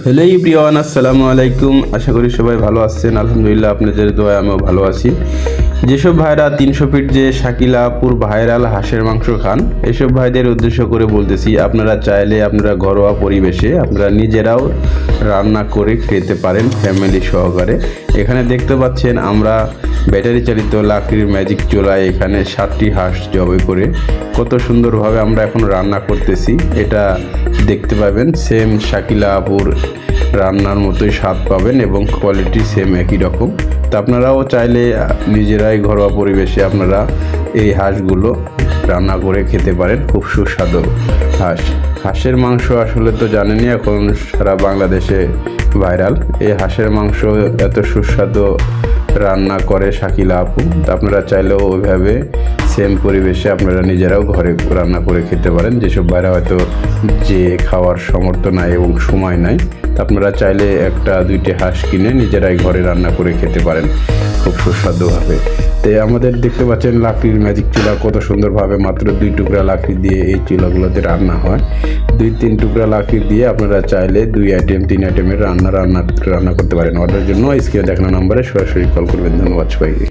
Hello everyone, আসসালামু আলাইকুম। আশা করি সবাই ভালো আছেন। আলহামদুলিল্লাহ, আপনাদের দোয়ায় আমিও ভালো আছি। যেসব ভাইরা 300 ফিট যে শাকিলাপুর ভাইরাল হাঁসের মাংস খান, এসব ভাইদের উদ্দেশ্য করে বলতেছি, আপনারা চাইলে আপনারা ঘরোয়া পরিবেশে আপনারা নিজেরাও রান্না করে খেতে পারেন ফ্যামিলি সহকারে। এখানে দেখতে পাচ্ছেন আমরা ব্যাটারি চালিত লাকড়ির ম্যাজিক চুলায় এখানে 7টি হাঁস জবাই করে কত সুন্দরভাবে আমরা এখন রান্না করতেছি। এটা দেখতে পাবেন সেম শাকিলাপুর রান্নার মতোই স্বাদ পাবেন এবং কোয়ালিটি সেম একই রকম। তো আপনারাও চাইলে নিজেরাই ঘরোয়া পরিবেশে আপনারা এই হাঁসগুলো রান্না করে খেতে পারেন। খুব সুস্বাদু হাঁসের মাংস আসলে তো জানেনই, এখন সারা বাংলাদেশে ভাইরাল। এই হাঁসের মাংস এত সুস্বাদু রান্না করে শাকিলা আপু। আপনারা চাইলেও ওইভাবে সেম পরিবেশে আপনারা নিজেরাও ঘরে রান্না করে খেতে পারেন। যেসব ভাইরা হয়তো যে খাওয়ার সামর্থ্য নাই এবং সময় নাই, আপনারা চাইলে 1-2টি হাঁস কিনে নিজেরাই ঘরে রান্না করে খেতে পারেন খুব সুস্বাদুভাবে। তো আমাদের দেখতে পাচ্ছেন লাকড়ির ম্যাজিক চুলা কত সুন্দরভাবে মাত্র 2 টুকরা লাকড়ি দিয়ে এই চুলাগুলোতে রান্না হয়। 2-3 টুকরা লাকড়ি দিয়ে আপনারা চাইলে 3 আইটেমের রান্না করতে পারেন। অর্ডারের জন্য স্ক্রিনে দেখানো নম্বরে সরাসরি কল করবেন। ধন্যবাদ সবাইকে।